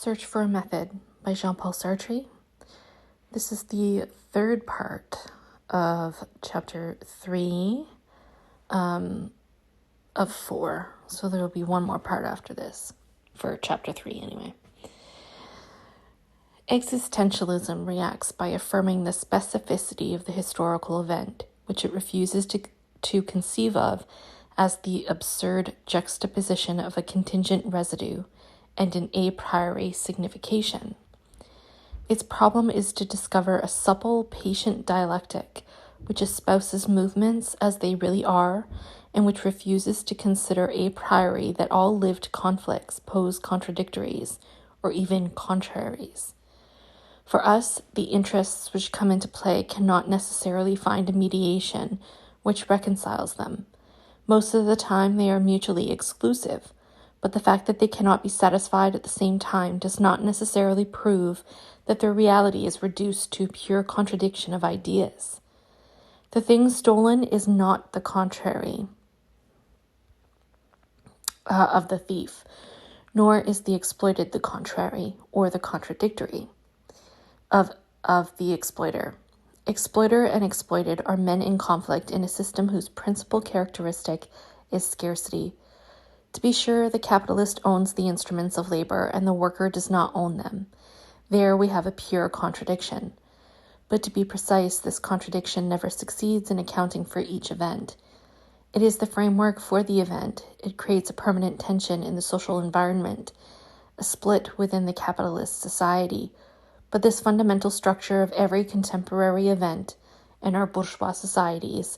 Search for a Method by Jean-Paul Sartre. This is the third part of chapter 3 of 4. So there will be one more part after this, for chapter 3 anyway. Existentialism reacts by affirming the specificity of the historical event, which it refuses to conceive of as the absurd juxtaposition of a contingent residue and an a priori signification. Its problem is to discover a supple, patient dialectic which espouses movements as they really are, and which refuses to consider a priori that all lived conflicts pose contradictories or even contraries. For us, the interests which come into play cannot necessarily find a mediation which reconciles them. Most of the time they are mutually exclusive, but the fact that they cannot be satisfied at the same time does not necessarily prove that their reality is reduced to pure contradiction of ideas. The thing stolen is not the contrary of the thief, nor is the exploited the contrary or the contradictory of the exploiter. Exploiter and exploited are men in conflict in a system whose principal characteristic is scarcity. To be sure, the capitalist owns the instruments of labor and the worker does not own them. There we have a pure contradiction. But to be precise, this contradiction never succeeds in accounting for each event. It is the framework for the event. It creates a permanent tension in the social environment, a split within the capitalist society. But this fundamental structure of every contemporary event in our bourgeois societies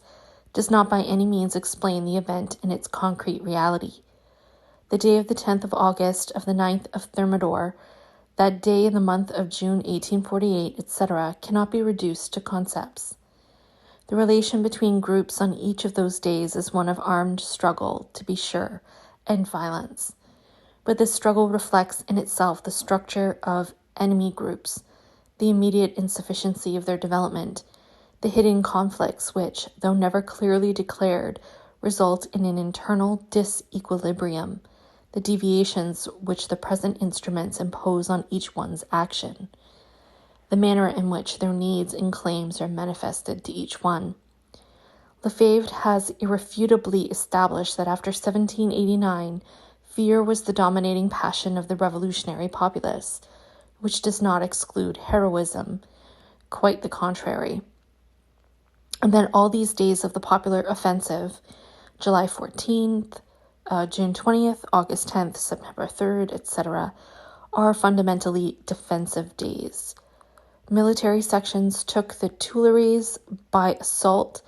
does not by any means explain the event in its concrete reality. The day of the 10th of August of the 9th of Thermidor, that day in the month of June 1848, etc., cannot be reduced to concepts. The relation between groups on each of those days is one of armed struggle, to be sure, and violence. But this struggle reflects in itself the structure of enemy groups, the immediate insufficiency of their development, the hidden conflicts which, though never clearly declared, result in an internal disequilibrium, the deviations which the present instruments impose on each one's action, the manner in which their needs and claims are manifested to each one. Lefebvre has irrefutably established that after 1789, fear was the dominating passion of the revolutionary populace, which does not exclude heroism, quite the contrary. And that all these days of the popular offensive, July 14th, June 20th, August 10th, September 3rd, etc., are fundamentally defensive days. Military sections took the Tuileries by assault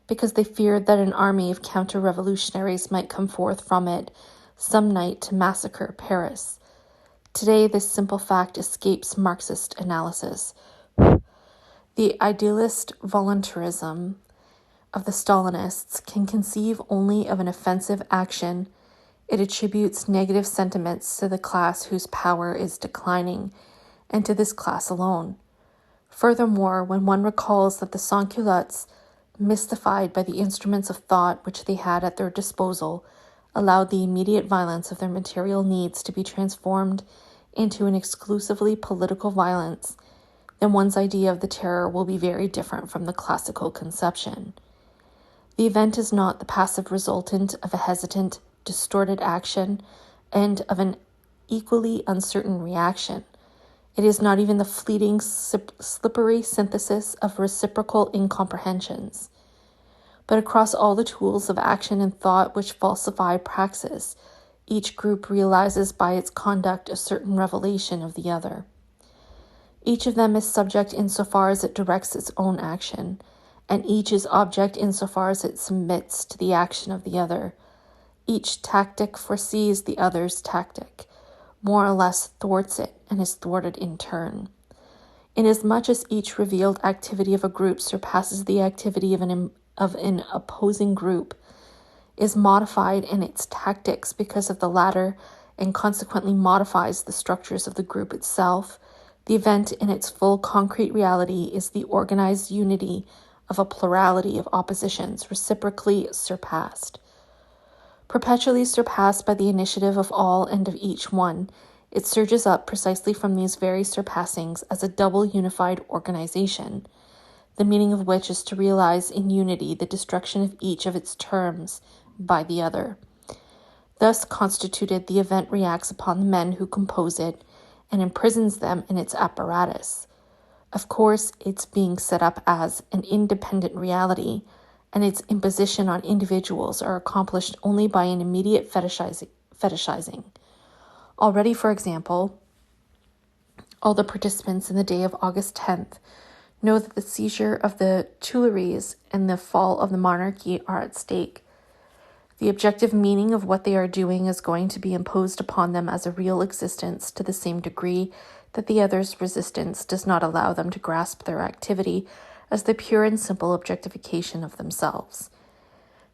because they feared that an army of counter-revolutionaries might come forth from it some night to massacre Paris. Today, this simple fact escapes Marxist analysis. The idealist voluntarism of the Stalinists can conceive only of an offensive action. It attributes negative sentiments to the class whose power is declining, and to this class alone. Furthermore, when one recalls that the sans-culottes, mystified by the instruments of thought which they had at their disposal, allowed the immediate violence of their material needs to be transformed into an exclusively political violence, then one's idea of the terror will be very different from the classical conception. The event is not the passive resultant of a hesitant, distorted action and of an equally uncertain reaction. It is not even the fleeting, slippery synthesis of reciprocal incomprehensions. But across all the tools of action and thought which falsify praxis, each group realizes by its conduct a certain revelation of the other. Each of them is subject insofar as it directs its own action, and each is object insofar as it submits to the action of the other. Each tactic foresees the other's tactic, more or less thwarts it, and is thwarted in turn. Inasmuch as each revealed activity of a group surpasses the activity of an opposing group, is modified in its tactics because of the latter, and consequently modifies the structures of the group itself, the event in its full concrete reality is the organized unity of a plurality of oppositions reciprocally surpassed. Perpetually surpassed by the initiative of all and of each one, It surges up precisely from these very surpassings as a double unified organization, the meaning of which is to realize in unity the destruction of each of its terms by the other. Thus constituted, the event reacts upon the men who compose it and imprisons them in its apparatus. Of course, it's being set up as an independent reality, and its imposition on individuals are accomplished only by an immediate fetishizing. Already, for example, all the participants in the day of August 10th know that the seizure of the Tuileries and the fall of the monarchy are at stake. The objective meaning of what they are doing is going to be imposed upon them as a real existence to the same degree that the other's resistance does not allow them to grasp their activity as the pure and simple objectification of themselves.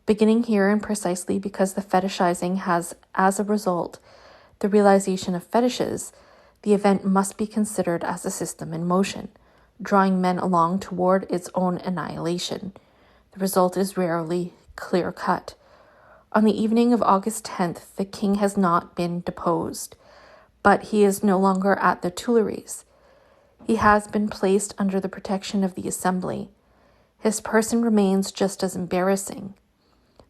Beginning here, and precisely because the fetishizing has, as a result, the realization of fetishes, the event must be considered as a system in motion, drawing men along toward its own annihilation. The result is rarely clear-cut. On the evening of August 10th, the king has not been deposed, but he is no longer at the Tuileries. He has been placed under the protection of the Assembly. His person remains just as embarrassing.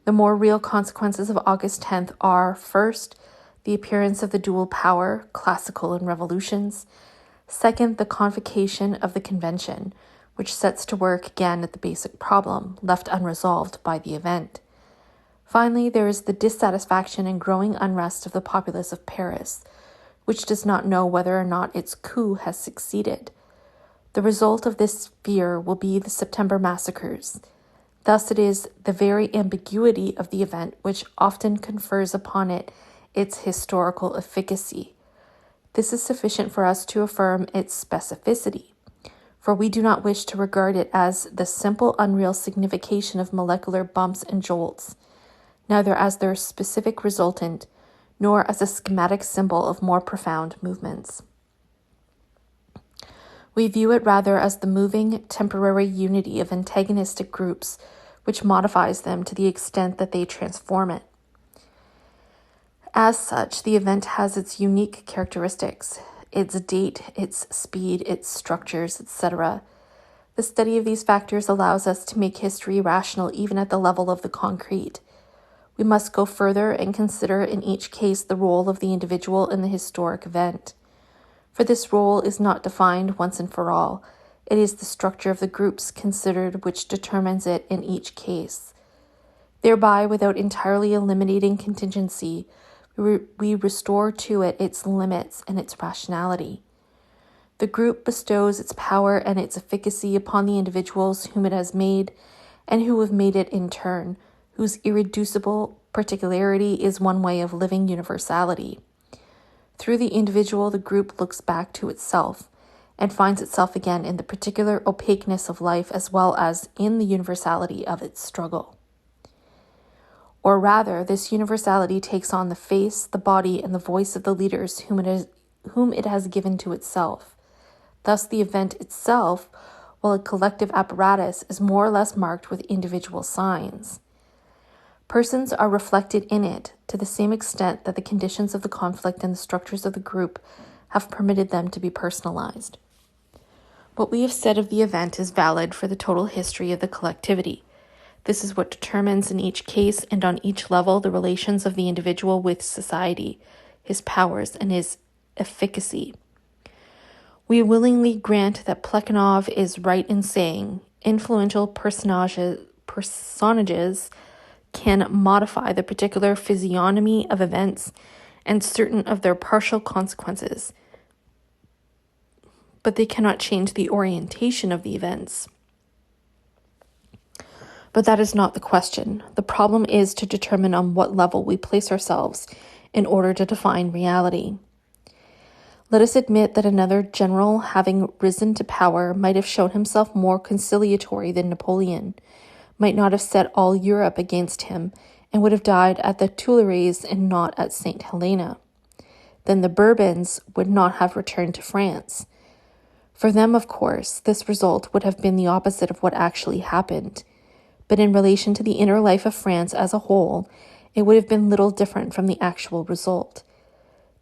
The more real consequences of August 10th are, first, the appearance of the dual power, classical and revolutions. Second, the convocation of the convention, which sets to work again at the basic problem, left unresolved by the event. Finally, there is the dissatisfaction and growing unrest of the populace of Paris, which does not know whether or not its coup has succeeded. The result of this fear will be the September massacres. Thus it is the very ambiguity of the event which often confers upon it its historical efficacy. This is sufficient for us to affirm its specificity, for we do not wish to regard it as the simple unreal signification of molecular bumps and jolts, neither as their specific resultant, nor as a schematic symbol of more profound movements. We view it rather as the moving, temporary unity of antagonistic groups, which modifies them to the extent that they transform it. As such, the event has its unique characteristics, its date, its speed, its structures, etc. The study of these factors allows us to make history rational even at the level of the concrete. We must go further and consider in each case the role of the individual in the historic event. For this role is not defined once and for all. It is the structure of the groups considered which determines it in each case. Thereby, without entirely eliminating contingency, we restore to it its limits and its rationality. The group bestows its power and its efficacy upon the individuals whom it has made and who have made it in turn, whose irreducible particularity is one way of living universality. Through the individual, the group looks back to itself and finds itself again in the particular opaqueness of life as well as in the universality of its struggle. Or rather, this universality takes on the face, the body, and the voice of the leaders whom it has given to itself. Thus, the event itself, while a collective apparatus, is more or less marked with individual signs. Persons are reflected in it to the same extent that the conditions of the conflict and the structures of the group have permitted them to be personalized. What we have said of the event is valid for the total history of the collectivity. This is what determines in each case and on each level the relations of the individual with society, his powers, and his efficacy. We willingly grant that Plekhanov is right in saying influential personages can modify the particular physiognomy of events and certain of their partial consequences, but they cannot change the orientation of the events. But that is not the question. The problem is to determine on what level we place ourselves in order to define reality. Let us admit that another general, having risen to power, might have shown himself more conciliatory than Napoleon, might not have set all Europe against him, and would have died at the Tuileries and not at St. Helena. Then the Bourbons would not have returned to France. For them, of course, this result would have been the opposite of what actually happened. But in relation to the inner life of France as a whole, it would have been little different from the actual result.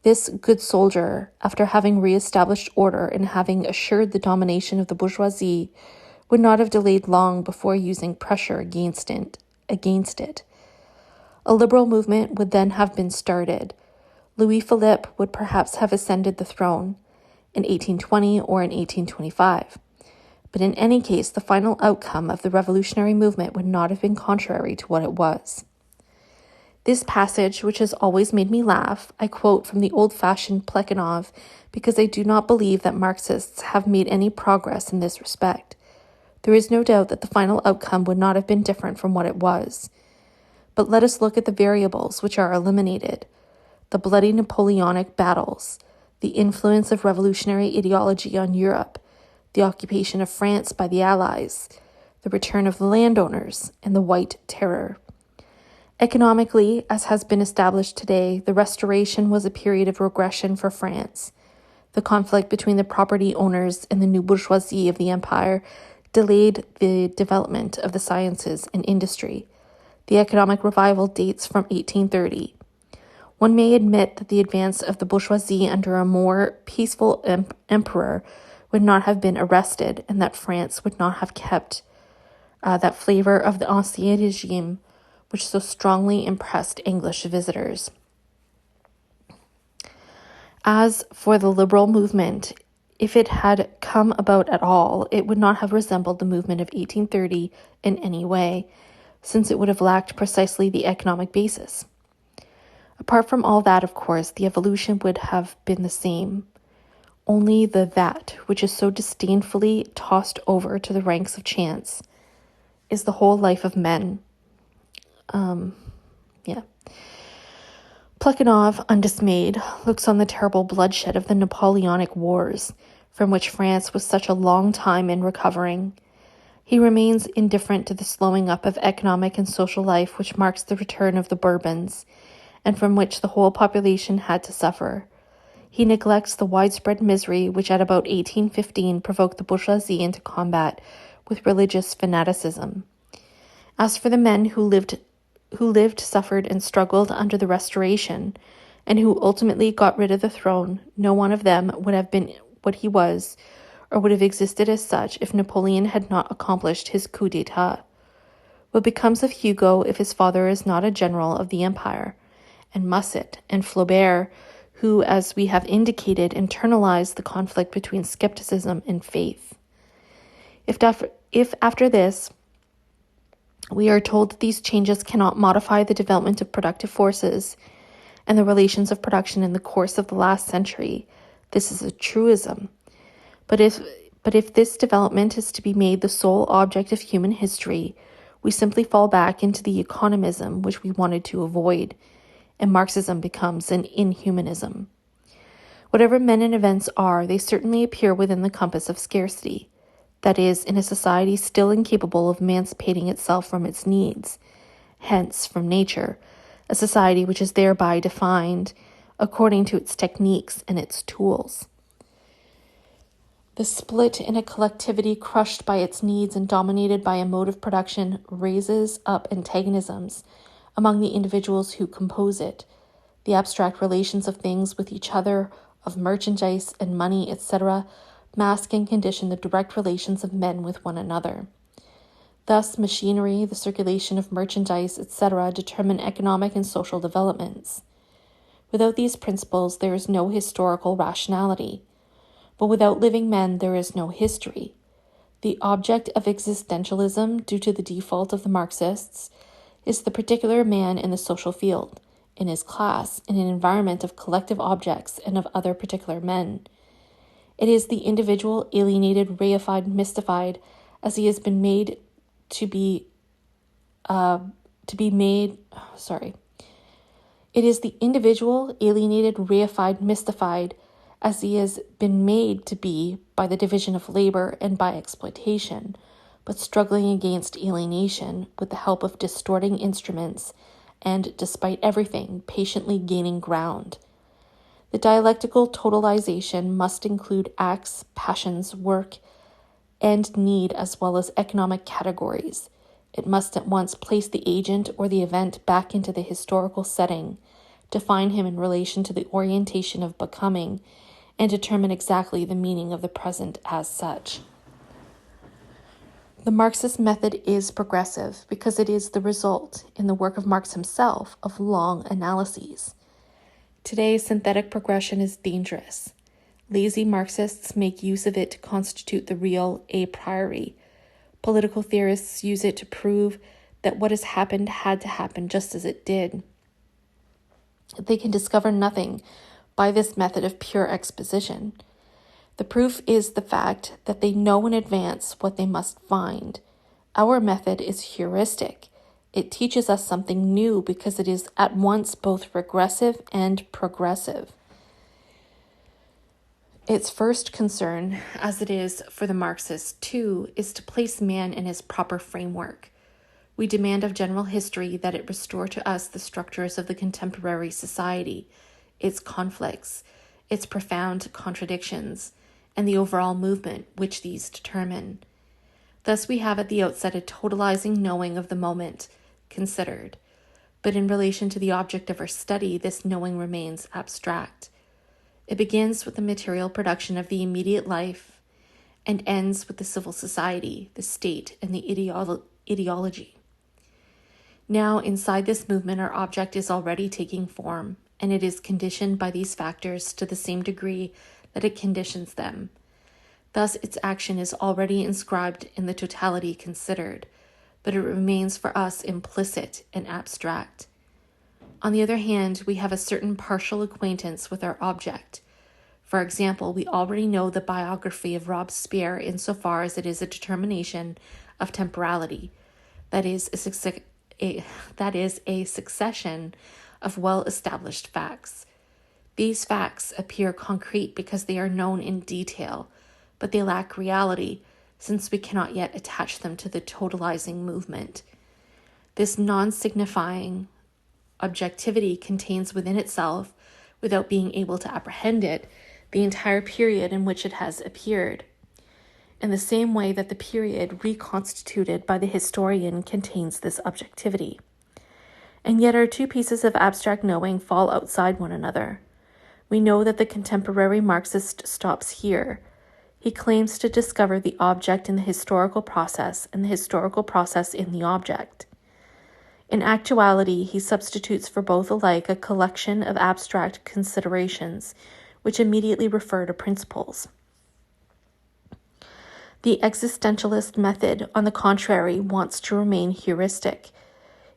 This good soldier, after having re-established order and having assured the domination of the bourgeoisie, would not have delayed long before using pressure against it. A liberal movement would then have been started. Louis Philippe would perhaps have ascended the throne in 1820 or in 1825. But in any case, the final outcome of the revolutionary movement would not have been contrary to what it was. This passage, which has always made me laugh, I quote from the old-fashioned Plekhanov because I do not believe that Marxists have made any progress in this respect. There is no doubt that the final outcome would not have been different from what it was. But let us look at the variables which are eliminated: the bloody Napoleonic battles, the influence of revolutionary ideology on Europe, the occupation of France by the Allies, the return of the landowners, and the White Terror. Economically, as has been established today, the Restoration was a period of regression for France. The conflict between the property owners and the new bourgeoisie of the empire delayed the development of the sciences and industry. The economic revival dates from 1830. One may admit that the advance of the bourgeoisie under a more peaceful emperor would not have been arrested, and that France would not have kept that flavor of the Ancien Regime which so strongly impressed English visitors. As for the liberal movement, if it had come about at all, it would not have resembled the movement of 1830 in any way, since it would have lacked precisely the economic basis. Apart from all that, of course, the evolution would have been the same. Only that which is so disdainfully tossed over to the ranks of chance is the whole life of men. Plekhanov, undismayed, looks on the terrible bloodshed of the Napoleonic Wars, from which France was such a long time in recovering. He remains indifferent to the slowing up of economic and social life which marks the return of the Bourbons, and from which the whole population had to suffer. He neglects the widespread misery which at about 1815 provoked the bourgeoisie into combat with religious fanaticism. As for the men who lived, suffered, and struggled under the Restoration, and who ultimately got rid of the throne, no one of them would have been what he was, or would have existed as such if Napoleon had not accomplished his coup d'etat. What becomes of Hugo if his father is not a general of the empire? And Musset and Flaubert, who, as we have indicated, internalized the conflict between skepticism and faith. If after this, we are told that these changes cannot modify the development of productive forces and the relations of production in the course of the last century, this is a truism. But if this development is to be made the sole object of human history, we simply fall back into the economism which we wanted to avoid, and Marxism becomes an inhumanism. Whatever men and events are, they certainly appear within the compass of scarcity. That is, in a society still incapable of emancipating itself from its needs, hence from nature, a society which is thereby defined according to its techniques and its tools. The split in a collectivity crushed by its needs and dominated by a mode of production raises up antagonisms among the individuals who compose it. The abstract relations of things with each other, of merchandise and money, etc., mask and condition the direct relations of men with one another. Thus, machinery, the circulation of merchandise, etc., determine economic and social developments. Without these principles, there is no historical rationality. But without living men, there is no history. The object of existentialism, due to the default of the Marxists, is the particular man in the social field, in his class, in an environment of collective objects and of other particular men. It is the individual alienated, reified, mystified, as he has been made to be It is the individual alienated, reified, mystified, as he has been made to be by the division of labor and by exploitation, but struggling against alienation with the help of distorting instruments and, despite everything, patiently gaining ground. The dialectical totalization must include acts, passions, work, and need, as well as economic categories. It must at once place the agent or the event back into the historical setting, define him in relation to the orientation of becoming, and determine exactly the meaning of the present as such. The Marxist method is progressive because it is the result, in the work of Marx himself, of long analyses. Today, synthetic progression is dangerous. Lazy Marxists make use of it to constitute the real a priori. Political theorists use it to prove that what has happened had to happen just as it did. They can discover nothing by this method of pure exposition. The proof is the fact that they know in advance what they must find. Our method is heuristic. It teaches us something new because it is at once both regressive and progressive. Its first concern, as it is for the Marxists too, is to place man in his proper framework. We demand of general history that it restore to us the structures of the contemporary society, its conflicts, its profound contradictions, and the overall movement which these determine. Thus we have at the outset a totalizing knowing of the moment considered, but in relation to the object of our study, this knowing remains abstract. It begins with the material production of the immediate life and ends with the civil society, the state, and the ideology. Now, inside this movement, our object is already taking form, and it is conditioned by these factors to the same degree that it conditions them. Thus, its action is already inscribed in the totality considered, but it remains for us implicit and abstract. On the other hand, we have a certain partial acquaintance with our object. For example, we already know the biography of Robespierre insofar as it is a determination of temporality, that is a succession of well-established facts. These facts appear concrete because they are known in detail, but they lack reality since we cannot yet attach them to the totalizing movement. This non-signifying objectivity contains within itself, without being able to apprehend it, the entire period in which it has appeared, in the same way that the period reconstituted by the historian contains this objectivity. And yet our two pieces of abstract knowing fall outside one another. We know that the contemporary Marxist stops here. He claims to discover the object in the historical process and the historical process in the object. In actuality, he substitutes for both alike a collection of abstract considerations which immediately refer to principles. The existentialist method, on the contrary, wants to remain heuristic.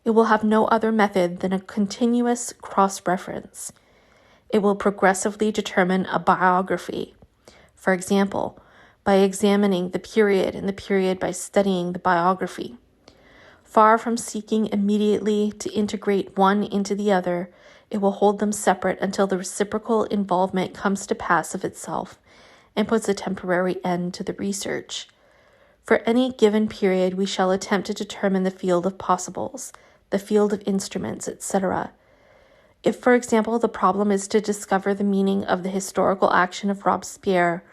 It will have no other method than a continuous cross-reference. It will progressively determine a biography. For example, by examining the period and the period by studying the biography. Far from seeking immediately to integrate one into the other, it will hold them separate until the reciprocal involvement comes to pass of itself and puts a temporary end to the research. For any given period, we shall attempt to determine the field of possibles, the field of instruments, etc. If, for example, the problem is to discover the meaning of the historical action of Robespierre,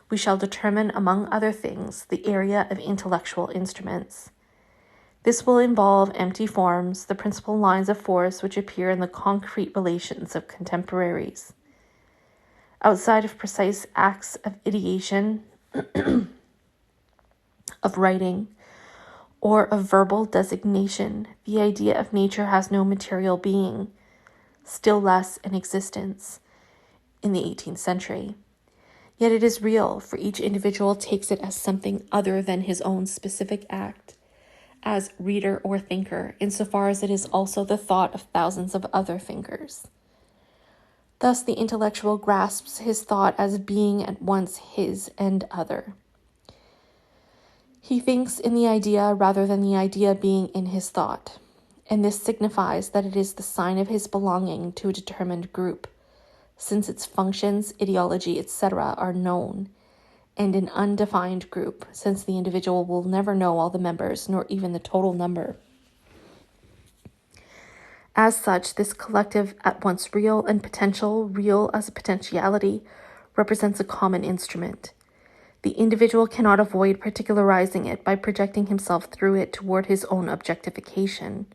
we shall determine, among other things, the area of intellectual instruments. This will involve empty forms, the principal lines of force which appear in the concrete relations of contemporaries. Outside of precise acts of ideation, of writing, or of verbal designation, the idea of nature has no material being, still less an existence, in the 18th century. Yet it is real, for each individual takes it as something other than his own specific act, as reader or thinker, insofar as it is also the thought of thousands of other thinkers. Thus the intellectual grasps his thought as being at once his and other. He thinks in the idea rather than the idea being in his thought, and this signifies that it is the sign of his belonging to a determined group, since its functions, ideology, etc. are known, and an undefined group, since the individual will never know all the members, nor even the total number. As such, this collective, at once real and potential, real as a potentiality, represents a common instrument. The individual cannot avoid particularizing it by projecting himself through it toward his own objectification.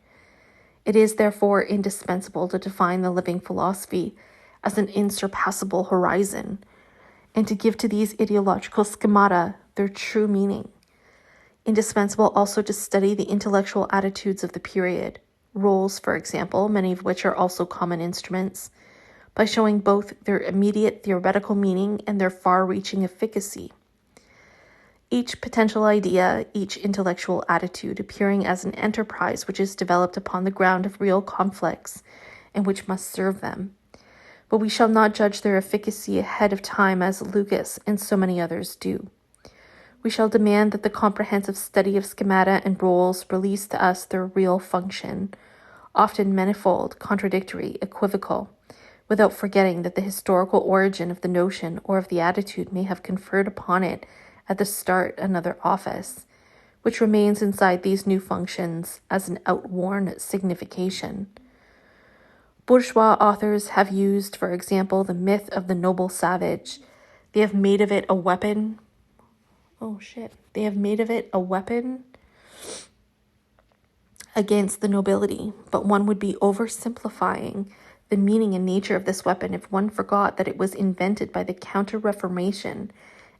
It is therefore indispensable to define the living philosophy as an insurpassable horizon, and to give to these ideological schemata their true meaning. Indispensable also to study the intellectual attitudes of the period, roles, for example, many of which are also common instruments, by showing both their immediate theoretical meaning and their far-reaching efficacy. Each potential idea, each intellectual attitude appearing as an enterprise which is developed upon the ground of real conflicts and which must serve them. But we shall not judge their efficacy ahead of time as Lucas and so many others do. We shall demand that the comprehensive study of schemata and roles release to us their real function, often manifold, contradictory, equivocal, without forgetting that the historical origin of the notion or of the attitude may have conferred upon it at the start another office, which remains inside these new functions as an outworn signification. Bourgeois authors have used, for example, the myth of the noble savage. They have made of it a weapon. They have made of it a weapon against the nobility, but one would be oversimplifying the meaning and nature of this weapon if one forgot that it was invented by the Counter-Reformation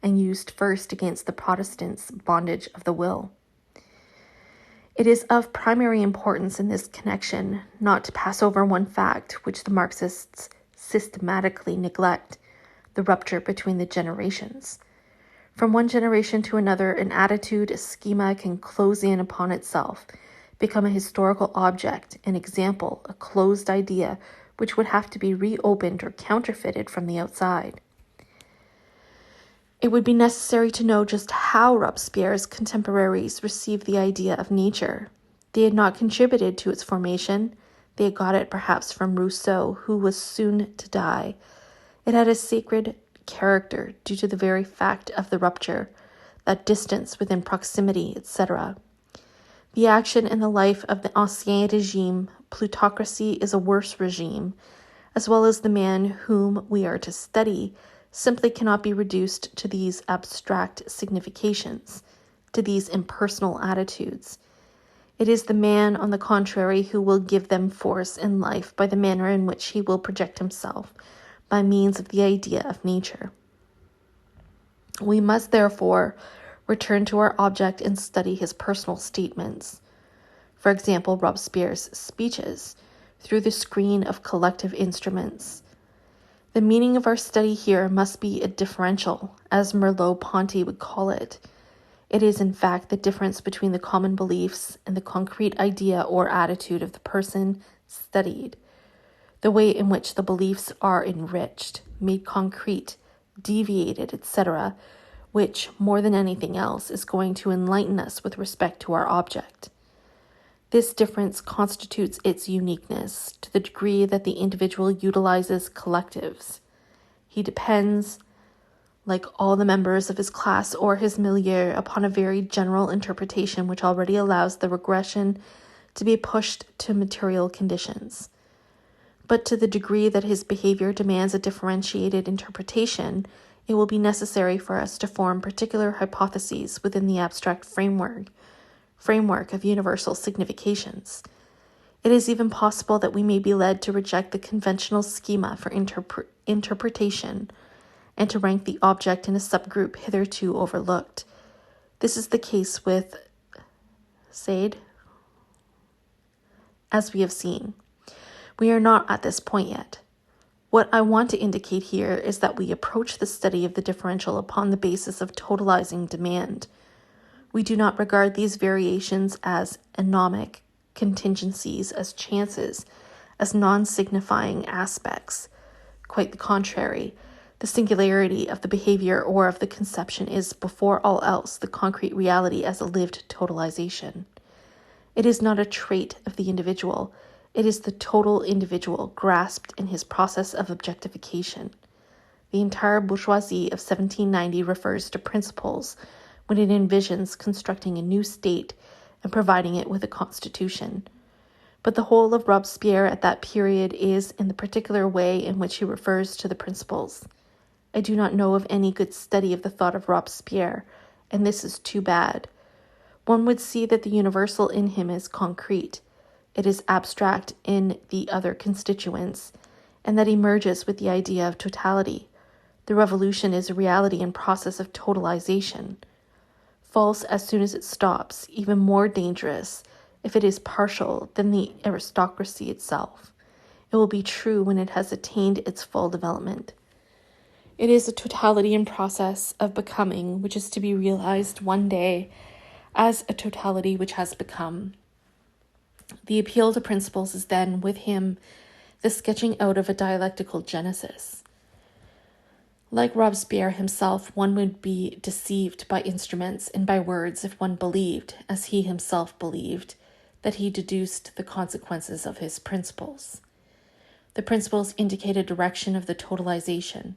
and used first against the Protestants' bondage of the will. It is of primary importance in this connection not to pass over one fact which the Marxists systematically neglect: the rupture between the generations. From one generation to another, an attitude, a schema can close in upon itself, become a historical object, an example, a closed idea, which would have to be reopened or counterfeited from the outside. It would be necessary to know just how Robespierre's contemporaries received the idea of nature. They had not contributed to its formation. They had got it perhaps from Rousseau, who was soon to die. It had a sacred character due to the very fact of the rupture, that distance within proximity, etc. The action and the life of the Ancien Regime, plutocracy, is a worse regime, as well as the man whom we are to study, simply cannot be reduced to these abstract significations, to these impersonal attitudes. It is the man, on the contrary, who will give them force and life by the manner in which he will project himself, by means of the idea of nature. We must, therefore, return to our object and study his personal statements. For example, Robespierre's speeches, through the screen of collective instruments. The meaning of our study here must be a differential, as Merleau-Ponty would call it. It is, in fact, the difference between the common beliefs and the concrete idea or attitude of the person studied, the way in which the beliefs are enriched, made concrete, deviated, etc., which, more than anything else, is going to enlighten us with respect to our object. This difference constitutes its uniqueness to the degree that the individual utilizes collectives. He depends, like all the members of his class or his milieu, upon a very general interpretation which already allows the regression to be pushed to material conditions. But to the degree that his behavior demands a differentiated interpretation, it will be necessary for us to form particular hypotheses within the abstract framework of universal significations. It is even possible that we may be led to reject the conventional schema for interpretation and to rank the object in a subgroup hitherto overlooked. This is the case with Sade, as we have seen. We are not at this point yet. What I want to indicate here is that we approach the study of the differential upon the basis of totalizing demand. We do not regard these variations as anomic contingencies, as chances, as non-signifying aspects. Quite the contrary. The singularity of the behavior or of the conception is, before all else, the concrete reality as a lived totalization. It is not a trait of the individual. It is the total individual grasped in his process of objectification. The entire bourgeoisie of 1790 refers to principles when it envisions constructing a new state and providing it with a constitution. But the whole of Robespierre at that period is in the particular way in which he refers to the principles. I do not know of any good study of the thought of Robespierre, and this is too bad. One would see that the universal in him is concrete. it is abstract in the other constituents, and that emerges with the idea of totality. The revolution is a reality and process of totalization. False as soon as it stops, even more dangerous if it is partial than the aristocracy itself. It will be true when it has attained its full development. It is a totality and process of becoming which is to be realized one day as a totality which has become. The appeal to principles is then, with him, the sketching out of a dialectical genesis. Like Robespierre himself, one would be deceived by instruments and by words if one believed, as he himself believed, that he deduced the consequences of his principles. The principles indicate a direction of the totalization.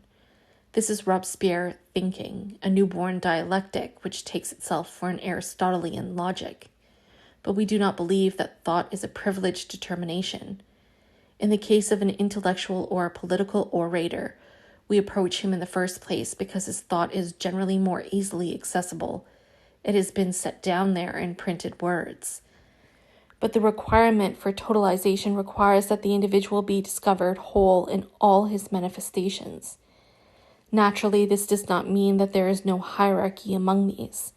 This is Robespierre thinking, a newborn dialectic which takes itself for an Aristotelian logic. But we do not believe that thought is a privileged determination. In the case of an intellectual or a political orator, we approach him in the first place because his thought is generally more easily accessible. It has been set down there in printed words. But the requirement for totalization requires that the individual be discovered whole in all his manifestations. Naturally, this does not mean that there is no hierarchy among these.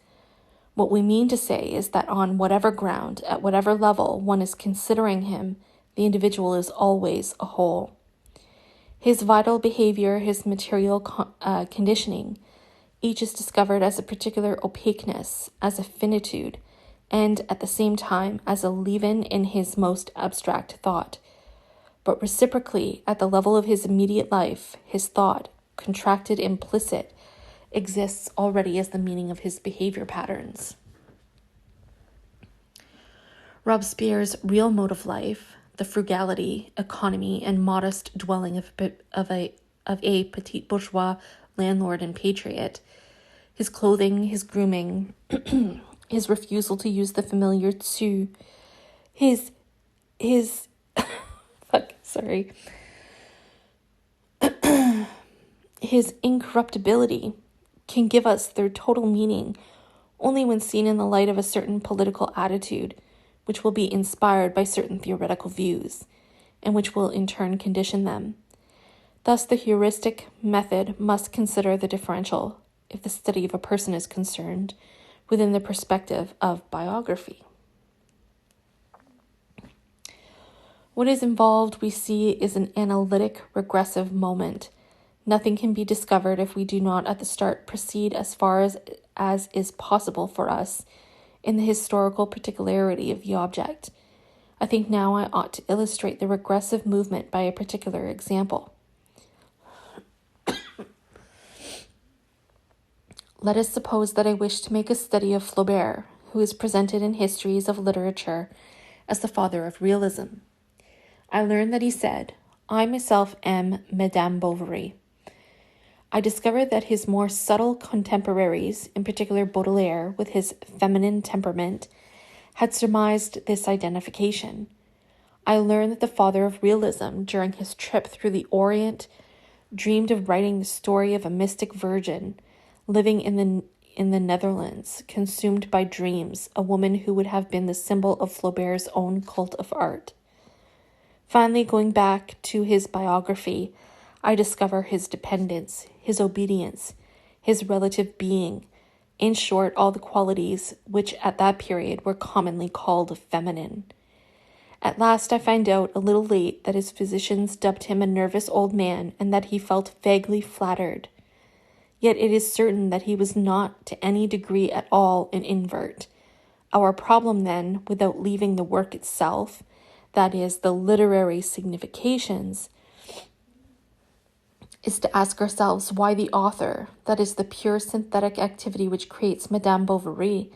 What we mean to say is that on whatever ground, at whatever level one is considering him, the individual is always a whole. His vital behavior, his material conditioning, each is discovered as a particular opaqueness, as a finitude, and at the same time as a leaven in his most abstract thought. But reciprocally, at the level of his immediate life, his thought, contracted implicit, exists already as the meaning of his behavior patterns. Robespierre's real mode of life, the frugality, economy, and modest dwelling of a petit bourgeois landlord and patriot, his clothing, his grooming, his refusal to use the familiar tu, his his incorruptibility can give us their total meaning only when seen in the light of a certain political attitude, which will be inspired by certain theoretical views, and which will in turn condition them. Thus, the heuristic method must consider the differential, if the study of a person is concerned, within the perspective of biography. What is involved, we see, is an analytic regressive moment. Nothing can be discovered if we do not at the start proceed as far as is possible for us in the historical particularity of the object. I think now I ought to illustrate the regressive movement by a particular example. Let us suppose that I wish to make a study of Flaubert, who is presented in histories of literature as the father of realism. I learn that he said, "I myself am Madame Bovary." I discovered that his more subtle contemporaries, in particular Baudelaire, with his feminine temperament, had surmised this identification. I learned that the father of realism, during his trip through the Orient, dreamed of writing the story of a mystic virgin living in the Netherlands, consumed by dreams, a woman who would have been the symbol of Flaubert's own cult of art. Finally, going back to his biography, I discover his dependence, his obedience, his relative being, in short, all the qualities which at that period were commonly called feminine. At last I find out, a little late, that his physicians dubbed him a nervous old man and that he felt vaguely flattered. Yet it is certain that he was not to any degree at all an invert. Our problem then, without leaving the work itself, that is, the literary significations, is to ask ourselves why the author, that is, the pure synthetic activity which creates Madame Bovary,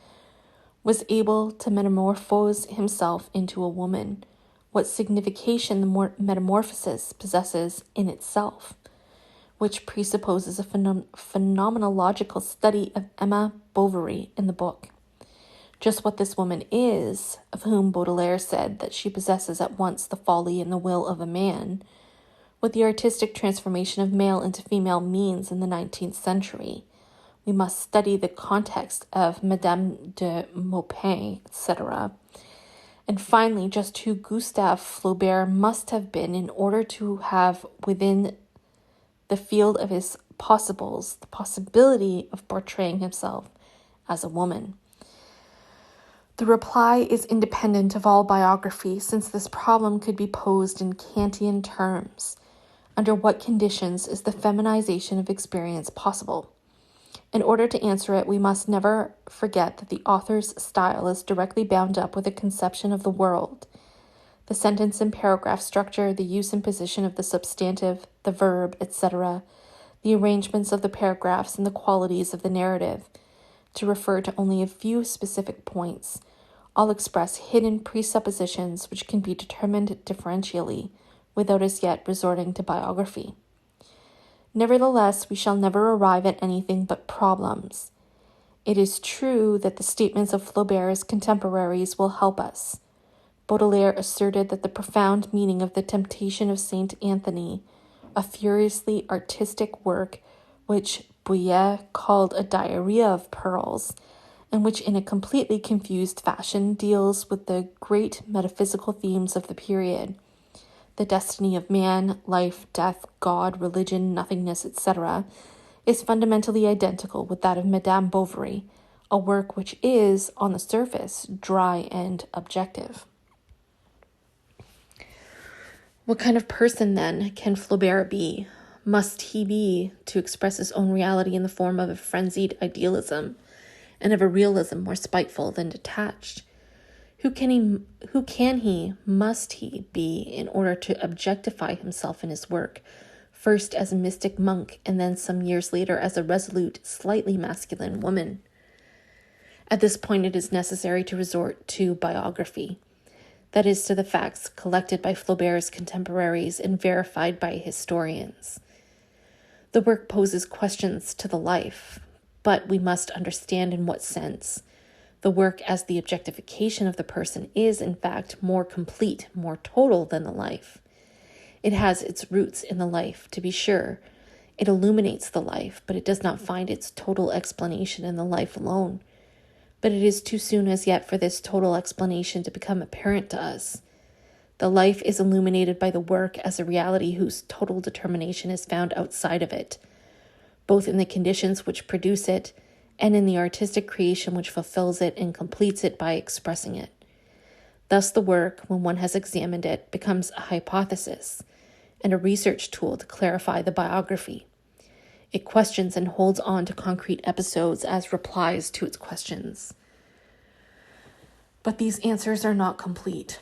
was able to metamorphose himself into a woman, what signification the metamorphosis possesses in itself, which presupposes a phenomenological study of Emma Bovary in the book. Just what this woman is, of whom Baudelaire said that she possesses at once the folly and the will of a man, what the artistic transformation of male into female means in the 19th century. We must study the context of Madame de Maupin, etc., And finally, just who Gustave Flaubert must have been in order to have within the field of his possibles the possibility of portraying himself as a woman. The reply is independent of all biography, since this problem could be posed in Kantian terms. Under what conditions is the feminization of experience possible? In order to answer it, we must never forget that the author's style is directly bound up with a conception of the world. The sentence and paragraph structure, the use and position of the substantive, the verb, etc., the arrangements of the paragraphs, and the qualities of the narrative, to refer to only a few specific points, all express hidden presuppositions which can be determined differentially, without as yet resorting to biography. Nevertheless, we shall never arrive at anything but problems. It is true that the statements of Flaubert's contemporaries will help us. Baudelaire asserted that the profound meaning of the Temptation of Saint Anthony, a furiously artistic work which Bouillet called a diarrhea of pearls, and which in a completely confused fashion deals with the great metaphysical themes of the period, the destiny of man, life, death, God, religion, nothingness, etc., is fundamentally identical with that of Madame Bovary, a work which is, on the surface, dry and objective. What kind of person, then, can Flaubert be? Must he be to express his own reality in the form of a frenzied idealism, and of a realism more spiteful than detached? Must he be in order to objectify himself in his work, first as a mystic monk and then some years later as a resolute, slightly masculine woman? At this point, it is necessary to resort to biography, that is, to the facts collected by Flaubert's contemporaries and verified by historians. The work poses questions to the life, but we must understand in what sense. The work as the objectification of the person is, in fact, more complete, more total than the life. It has its roots in the life, to be sure. It illuminates the life, but it does not find its total explanation in the life alone. But it is too soon as yet for this total explanation to become apparent to us. The life is illuminated by the work as a reality whose total determination is found outside of it, both in the conditions which produce it and in the artistic creation which fulfills it and completes it by expressing it. Thus the work, when one has examined it, becomes a hypothesis and a research tool to clarify the biography. It questions and holds on to concrete episodes as replies to its questions. But these answers are not complete.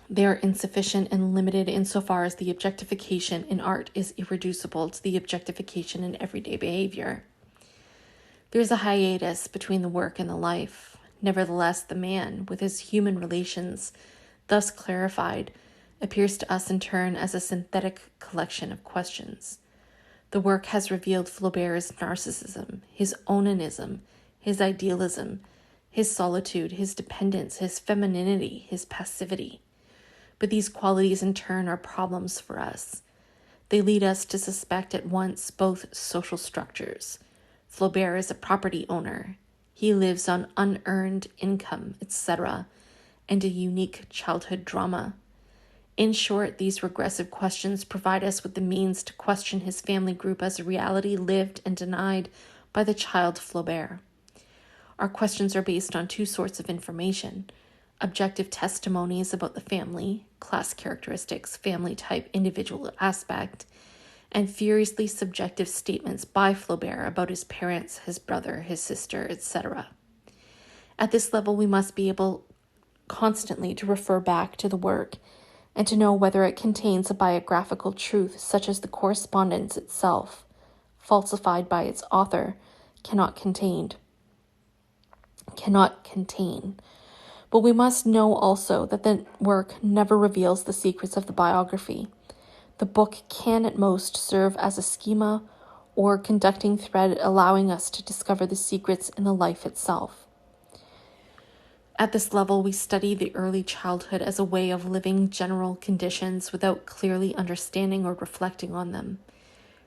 They are insufficient and limited insofar as the objectification in art is irreducible to the objectification in everyday behavior. There is a hiatus between the work and the life. Nevertheless, the man, with his human relations thus clarified, appears to us in turn as a synthetic collection of questions. The work has revealed Flaubert's narcissism, his onanism, his idealism, his solitude, his dependence, his femininity, his passivity. But these qualities in turn are problems for us. They lead us to suspect at once both social structures. Flaubert is a property owner. He lives on unearned income, etc., and a unique childhood drama. In short, these regressive questions provide us with the means to question his family group as a reality lived and denied by the child Flaubert. Our questions are based on two sorts of information: objective testimonies about the family, class characteristics, family type, individual aspect, and furiously subjective statements by Flaubert about his parents, his brother, his sister, etc. At this level, we must be able constantly to refer back to the work and to know whether it contains a biographical truth such as the correspondence itself, falsified by its author, cannot contain. But we must know also that the work never reveals the secrets of the biography. The book can at most serve as a schema or conducting thread, allowing us to discover the secrets in the life itself. At this level, we study the early childhood as a way of living general conditions without clearly understanding or reflecting on them.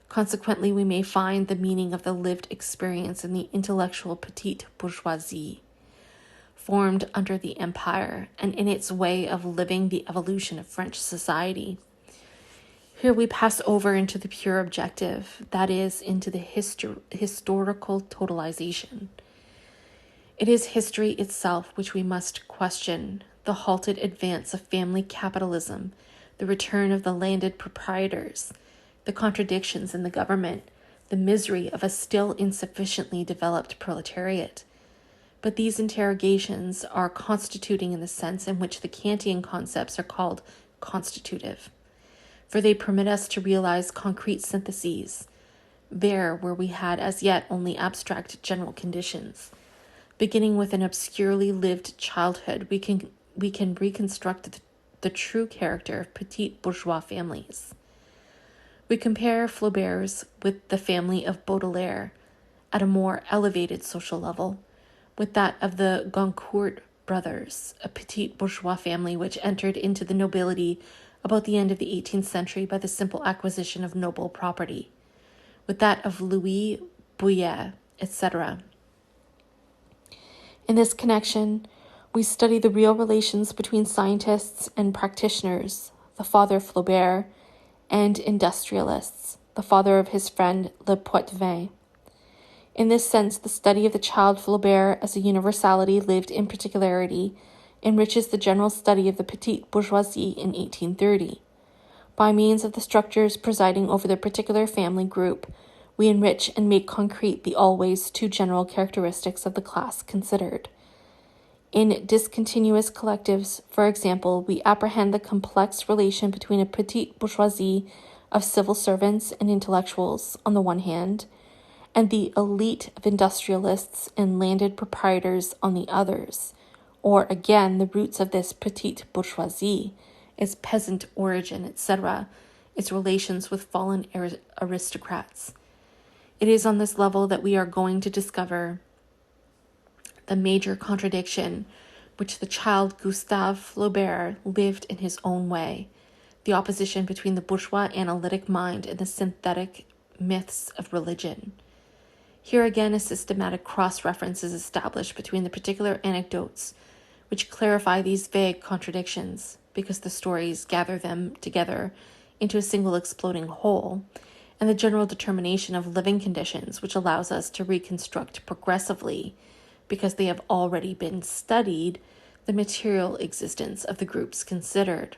Consequently, we may find the meaning of the lived experience in the intellectual petite bourgeoisie. formed under the empire and in its way of living the evolution of French society. Here we pass over into the pure objective, that is, into the historical totalization. It is history itself which we must question, the halted advance of family capitalism, the return of the landed proprietors, the contradictions in the government, the misery of a still insufficiently developed proletariat. But these interrogations are constituting in the sense in which the Kantian concepts are called constitutive, for they permit us to realize concrete syntheses, there where we had as yet only abstract general conditions. Beginning with an obscurely lived childhood, we can reconstruct the true character of petit bourgeois families. We compare Flaubert's with the family of Baudelaire at a more elevated social level, with that of the Goncourt brothers, a petit bourgeois family which entered into the nobility about the end of the 18th century by the simple acquisition of noble property, with that of Louis Bouillet, etc. In this connection, we study the real relations between scientists and practitioners, the father Flaubert, and industrialists, the father of his friend Le Poitvin. In this sense, the study of the child Flaubert as a universality lived in particularity enriches the general study of the petite bourgeoisie in 1830. By means of the structures presiding over the particular family group, we enrich and make concrete the always too general characteristics of the class considered. In discontinuous collectives, for example, we apprehend the complex relation between a petite bourgeoisie of civil servants and intellectuals on the one hand, and the elite of industrialists and landed proprietors on the others, or again the roots of this petite bourgeoisie, its peasant origin, etc., its relations with fallen aristocrats. It is on this level that we are going to discover the major contradiction which the child Gustave Flaubert lived in his own way, the opposition between the bourgeois analytic mind and the synthetic myths of religion. Here again a systematic cross-reference is established between the particular anecdotes which clarify these vague contradictions, because the stories gather them together into a single exploding whole, and the general determination of living conditions which allows us to reconstruct progressively, because they have already been studied, the material existence of the groups considered.